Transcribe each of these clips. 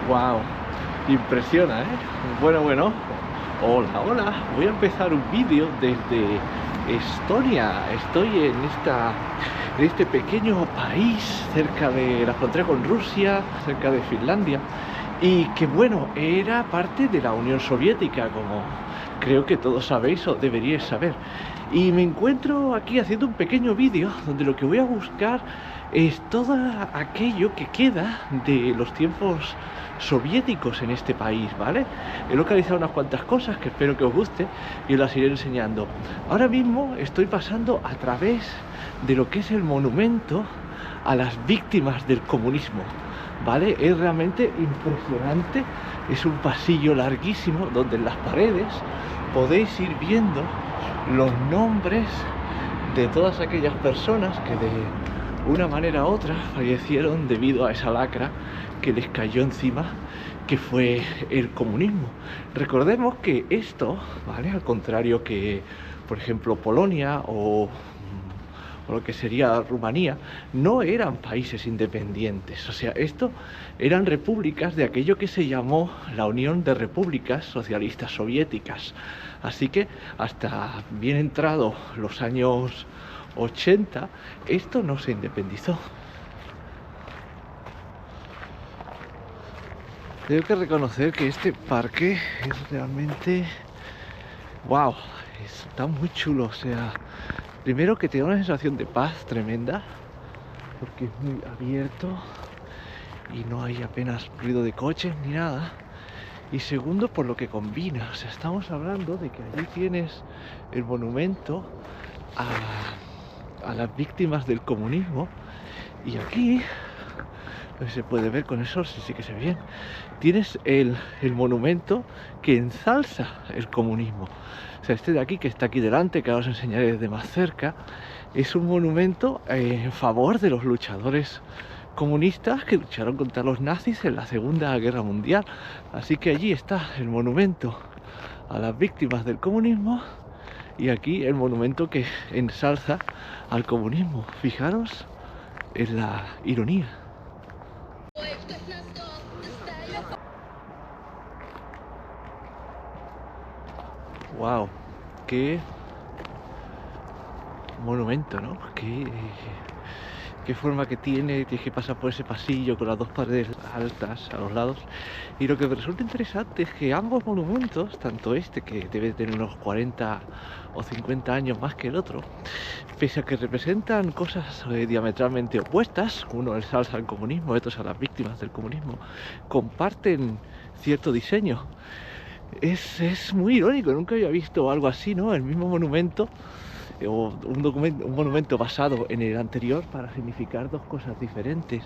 Wow, impresiona, ¿eh? Bueno, hola, hola. Voy a empezar un vídeo desde Estonia. Estoy en este pequeño país cerca de la frontera con Rusia, cerca de Finlandia, y que bueno, era parte de la Unión Soviética, como creo que todos sabéis o deberíais saber. Y me encuentro aquí haciendo un pequeño vídeo donde lo que voy a buscar es todo aquello que queda de los tiempos soviéticos en este país, ¿vale? He localizado unas cuantas cosas que espero que os guste y os las iré enseñando. Ahora mismo estoy pasando a través de lo que es el monumento a las víctimas del comunismo, ¿vale? Es realmente impresionante. Es un pasillo larguísimo donde en las paredes podéis ir viendo los nombres de todas aquellas personas que de una manera u otra fallecieron debido a esa lacra que les cayó encima, que fue el comunismo. Recordemos que esto, ¿vale? Al contrario que, por ejemplo, Polonia o lo que sería Rumanía, no eran países independientes. O sea, esto eran repúblicas de aquello que se llamó la Unión de Repúblicas Socialistas Soviéticas. Así que hasta bien entrado los años 80, esto no se independizó. Tengo que reconocer que este parque es realmente... ¡wow! Está muy chulo, o sea... Primero, que te da una sensación de paz tremenda, porque es muy abierto y no hay apenas ruido de coches ni nada. Y segundo, por lo que combina. O sea, estamos hablando de que allí tienes el monumento a las víctimas del comunismo, y aquí, no sé si se puede ver con el sol, sí que se ve bien, tienes el monumento que ensalza el comunismo. O sea, este de aquí, que está aquí delante, que ahora os enseñaré desde más cerca, es un monumento en favor de los luchadores comunistas que lucharon contra los nazis en la Segunda Guerra Mundial. Así que allí está el monumento a las víctimas del comunismo, y aquí el monumento que ensalza al comunismo. Fijaros en la ironía. Wow, qué monumento, ¿no? Qué forma que tiene. Tienes que pasar por ese pasillo con las dos paredes altas a los lados. Y lo que me resulta interesante es que ambos monumentos, tanto este, que debe tener unos 40 o 50 años más que el otro, pese a que representan cosas diametralmente opuestas, uno ensalza al comunismo, otros a las víctimas del comunismo, comparten cierto diseño. Es muy irónico, nunca había visto algo así, ¿no? El mismo monumento, o un monumento basado en el anterior, para significar dos cosas diferentes.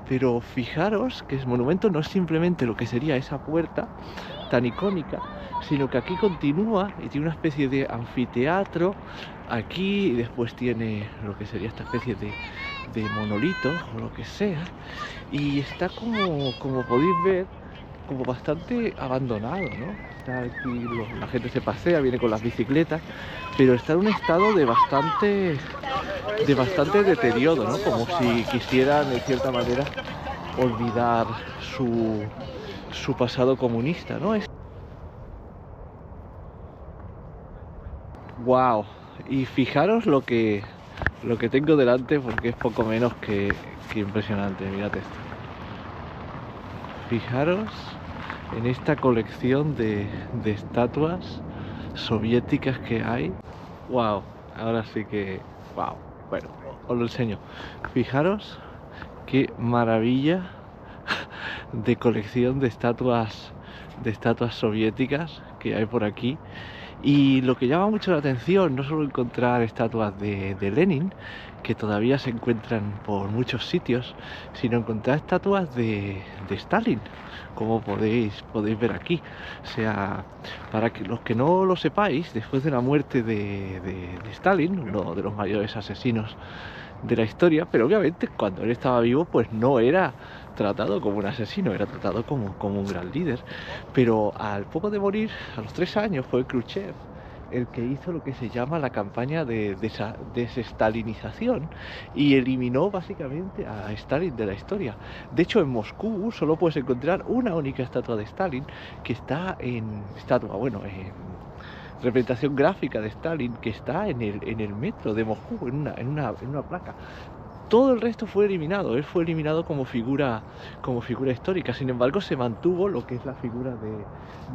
Pero fijaros que el monumento no es simplemente lo que sería esa puerta tan icónica, sino que aquí continúa y tiene una especie de anfiteatro aquí, y después tiene lo que sería esta especie de monolito o lo que sea, y está como podéis ver, como bastante abandonado, ¿no? Está aquí, la gente se pasea, viene con las bicicletas, pero está en un estado de bastante deterioro, ¿no? Como si quisieran, de cierta manera, olvidar su pasado comunista, ¿no? Wow. Y fijaros lo que tengo delante, porque es poco menos que impresionante. Mirad esto. Fijaros en esta colección de estatuas soviéticas que hay. Wow, ahora sí que... wow, bueno, os lo enseño. Fijaros qué maravilla de colección de estatuas soviéticas que hay por aquí. Y lo que llama mucho la atención, no solo encontrar estatuas de Lenin, que todavía se encuentran por muchos sitios, sino encontrar estatuas de Stalin, como podéis ver aquí. O sea, para que los que no lo sepáis, después de la muerte de Stalin, uno de los mayores asesinos de la historia, pero obviamente cuando él estaba vivo, pues no era tratado como un asesino, era tratado como un gran líder. Pero al poco de morir, a los 3 años, fue Khrushchev el que hizo lo que se llama la campaña de desestalinización y eliminó básicamente a Stalin de la historia. De hecho, en Moscú solo puedes encontrar una única estatua de Stalin, que está en representación gráfica de Stalin, que está en el metro de Moscú, en una placa. Todo el resto fue eliminado, él fue eliminado como figura histórica. Sin embargo, se mantuvo lo que es la figura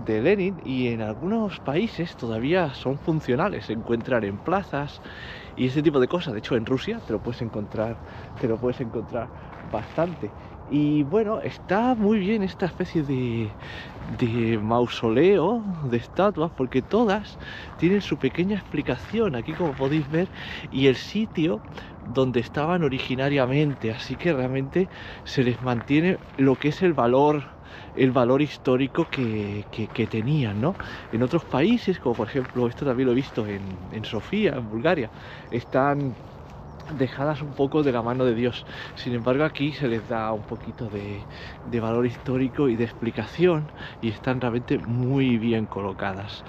de Lenin, y en algunos países todavía son funcionales, se encuentran en plazas y ese tipo de cosas. De hecho, en Rusia te lo puedes encontrar bastante. Y bueno, está muy bien esta especie de mausoleo, de estatuas, porque todas tienen su pequeña explicación aquí, como podéis ver, y el sitio donde estaban originariamente, así que realmente se les mantiene lo que es el valor histórico que tenían, ¿no? En otros países, como por ejemplo, esto también lo he visto en Sofía, en Bulgaria, están dejadas un poco de la mano de Dios. Sin embargo, aquí se les da un poquito de valor histórico y de explicación, y están realmente muy bien colocadas.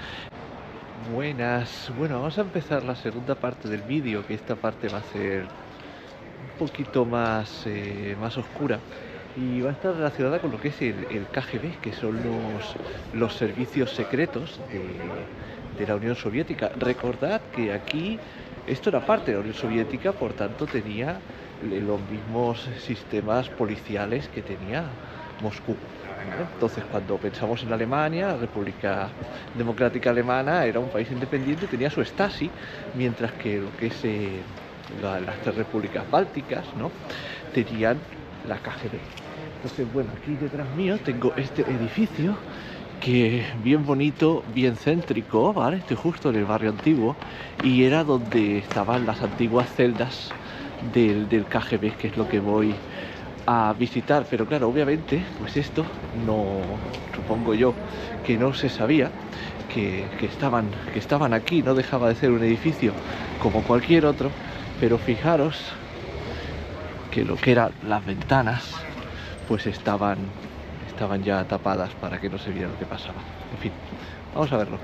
Buenas, bueno, vamos a empezar la segunda parte del vídeo, que esta parte va a ser un poquito más oscura, y va a estar relacionada con lo que es el KGB, que son los servicios secretos de la Unión Soviética. Recordad que aquí esto era parte de la Unión Soviética, por tanto tenía los mismos sistemas policiales que tenía Moscú. Entonces, cuando pensamos en Alemania, la República Democrática Alemana era un país independiente, tenía su Stasi, mientras que lo que es las tres repúblicas bálticas, ¿no?, tenían la KGB. Entonces, bueno, aquí detrás mío tengo este edificio, que bien bonito, bien céntrico, ¿vale? Estoy justo en el barrio antiguo, y era donde estaban las antiguas celdas del KGB, que es lo que voy a visitar. Pero claro, obviamente, pues esto no, supongo yo, que no se sabía que estaban aquí. No dejaba de ser un edificio como cualquier otro, pero fijaros que lo que eran las ventanas pues estaban ya tapadas para que no se viera lo que pasaba. En fin, vamos a verlo.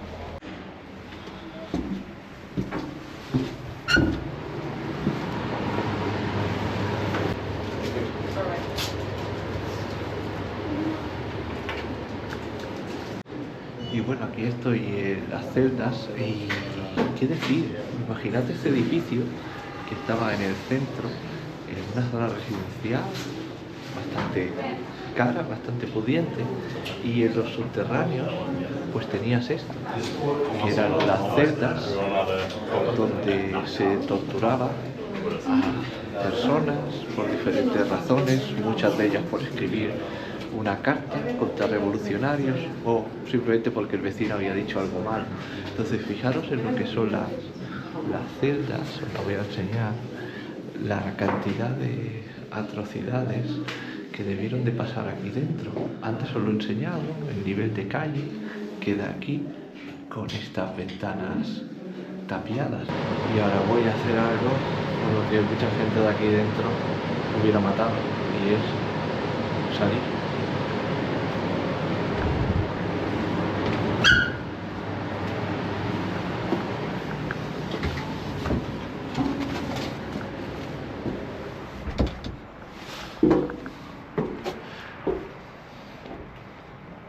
Y bueno, aquí estoy en las celdas, y qué decir, imaginad este edificio que estaba en el centro, en una zona residencial bastante cara, bastante pudiente, y en los subterráneos pues tenías esto, que eran las celdas donde se torturaba a personas por diferentes razones, muchas de ellas por escribir una carta contra revolucionarios o simplemente porque el vecino había dicho algo mal. Entonces, fijaros en lo que son las celdas. Os la voy a enseñar, la cantidad de atrocidades que debieron de pasar aquí dentro. Antes os lo he enseñado, el nivel de calle queda aquí con estas ventanas tapiadas, y ahora voy a hacer algo con lo que mucha gente de aquí dentro hubiera matado, y es salir.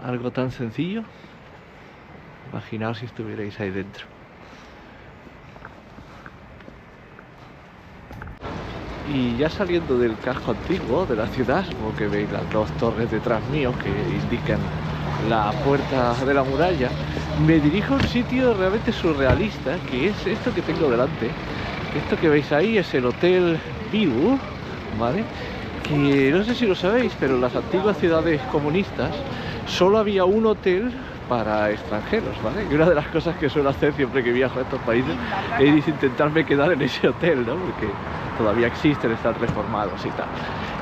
Algo tan sencillo, imaginaos si estuvierais ahí dentro. Y ya saliendo del casco antiguo de la ciudad, como que veis las dos torres detrás mío que indican la puerta de la muralla, me dirijo a un sitio realmente surrealista, que es esto que tengo delante. Esto que veis ahí es el Hotel Viu, ¿vale? Que no sé si lo sabéis, pero en las antiguas ciudades comunistas solo había un hotel para extranjeros, ¿vale? Y una de las cosas que suelo hacer siempre que viajo a estos países es intentarme quedar en ese hotel, ¿no? Porque todavía existen, están reformados y tal.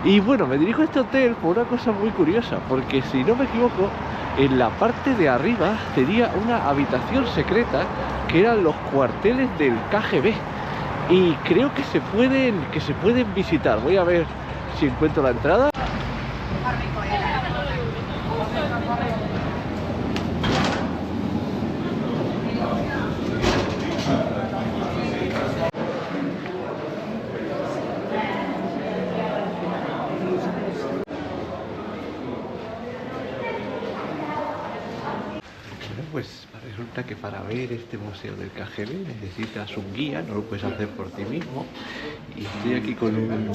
Y bueno, me dirijo a este hotel por una cosa muy curiosa, porque si no me equivoco, en la parte de arriba tenía una habitación secreta que eran los cuarteles del KGB. Y creo que se pueden visitar. Voy a ver si encuentro la entrada. pues resulta que para ver este museo del KGB necesitas un guía, no lo puedes hacer por ti mismo. Y estoy aquí con un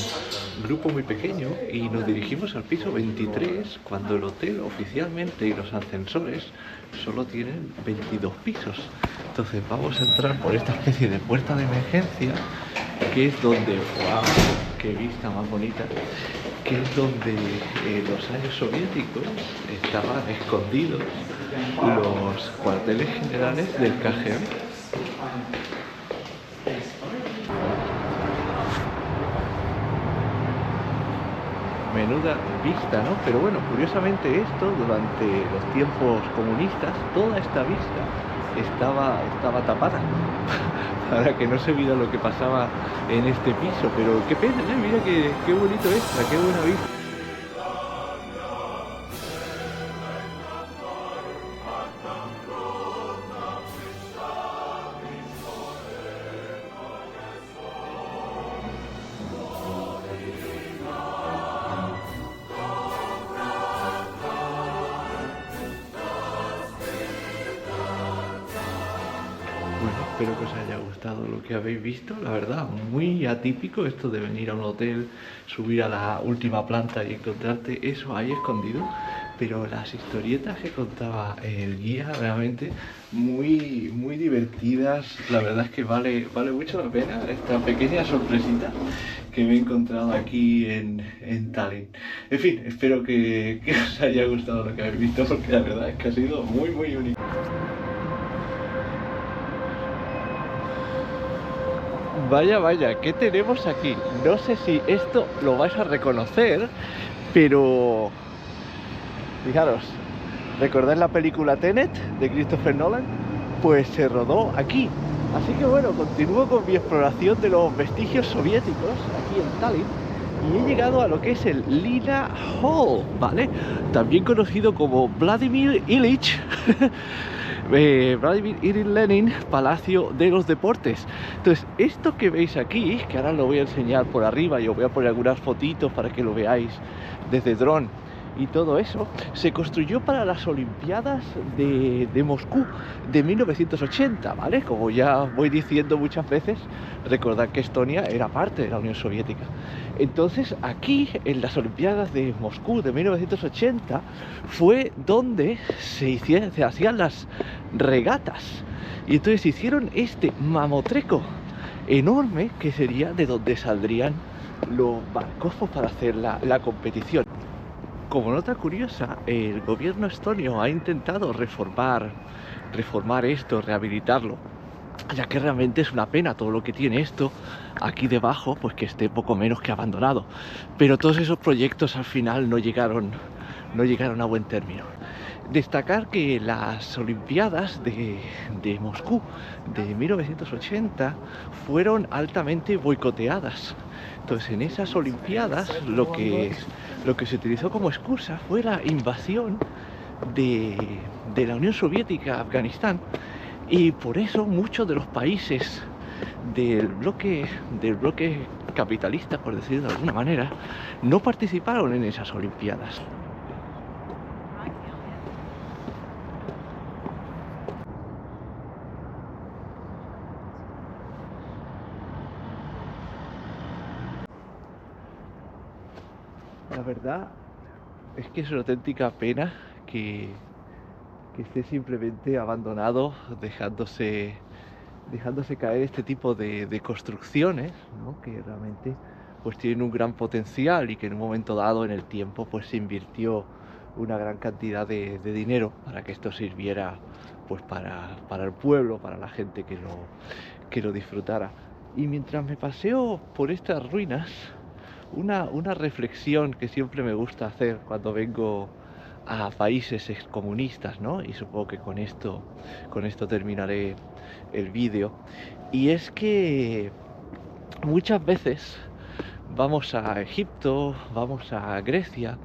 grupo muy pequeño y nos dirigimos al piso 23 cuando el hotel oficialmente y los ascensores solo tienen 22 pisos. Entonces vamos a entrar por esta especie de puerta de emergencia, que es donde, wow, qué vista más bonita, que es donde en los años soviéticos estaban escondidos los cuarteles generales del KGB. Menuda vista, ¿no? Pero bueno, curiosamente esto, durante los tiempos comunistas, toda esta vista estaba tapada para que no se viera lo que pasaba en este piso. Pero qué pena, ¿eh? Mira qué bonito extra, qué buena vista. Bueno, espero que os haya gustado lo que habéis visto, la verdad, muy atípico esto de venir a un hotel, subir a la última planta y encontrarte eso ahí escondido, pero las historietas que contaba el guía realmente muy divertidas. La verdad es que vale mucho la pena esta pequeña sorpresita que me he encontrado aquí en Tallinn. En fin, espero que os haya gustado lo que habéis visto, porque la verdad es que ha sido muy único. Vaya, ¿qué tenemos aquí? No sé si esto lo vais a reconocer, pero fijaros, ¿recordáis la película Tenet de Christopher Nolan? Pues se rodó aquí. Así que bueno, continúo con mi exploración de los vestigios soviéticos aquí en Tallinn y he llegado a lo que es el Lina Hall, ¿vale? También conocido como Vladimir Ilich Vladimir Ilich Lenin, Palacio de los Deportes. Entonces, esto que veis aquí, que ahora lo voy a enseñar por arriba y os voy a poner algunas fotitos para que lo veáis desde dron y todo eso, se construyó para las Olimpiadas de Moscú de 1980, ¿vale? Como ya voy diciendo muchas veces, recordad que Estonia era parte de la Unión Soviética. Entonces, aquí, en las Olimpiadas de Moscú de 1980, fue donde se hacían las regatas. Y entonces hicieron este mamotreco enorme, que sería de donde saldrían los barcos para hacer la competición. Como nota curiosa, el gobierno estonio ha intentado reformar esto, rehabilitarlo, ya que realmente es una pena todo lo que tiene esto aquí debajo, pues que esté poco menos que abandonado. Pero todos esos proyectos al final no llegaron a buen término. Destacar que las Olimpiadas de Moscú de 1980 fueron altamente boicoteadas. Entonces, en esas Olimpiadas lo que se utilizó como excusa fue la invasión de la Unión Soviética a Afganistán, y por eso muchos de los países del bloque capitalista, por decirlo de alguna manera, no participaron en esas Olimpiadas. La verdad es que es una auténtica pena que esté simplemente abandonado, dejándose caer este tipo de construcciones, ¿no? Que realmente pues tienen un gran potencial y que en un momento dado en el tiempo pues se invirtió una gran cantidad de dinero para que esto sirviera pues para el pueblo, para la gente que lo disfrutara. Y mientras me paseo por estas ruinas, una reflexión que siempre me gusta hacer cuando vengo a países excomunistas, ¿no? Y supongo que con esto terminaré el vídeo. Y es que muchas veces vamos a Egipto, vamos a Grecia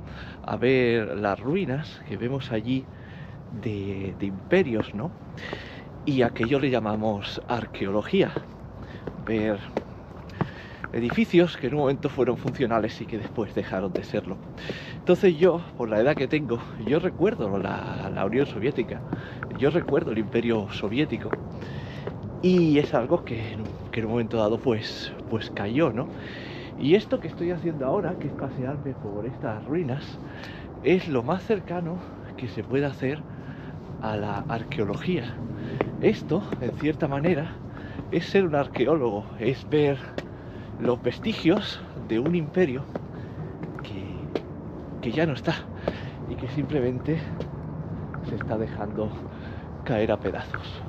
a ver las ruinas que vemos allí de imperios, ¿no? Y aquello le llamamos arqueología. Ver edificios que en un momento fueron funcionales y que después dejaron de serlo. Entonces yo, por la edad que tengo, yo recuerdo la Unión Soviética, yo recuerdo el Imperio Soviético, y es algo que en un momento dado pues cayó, ¿no? Y esto que estoy haciendo ahora, que es pasearme por estas ruinas, es lo más cercano que se puede hacer a la arqueología. Esto, en cierta manera, es ser un arqueólogo, es ver los vestigios de un imperio que ya no está y que simplemente se está dejando caer a pedazos.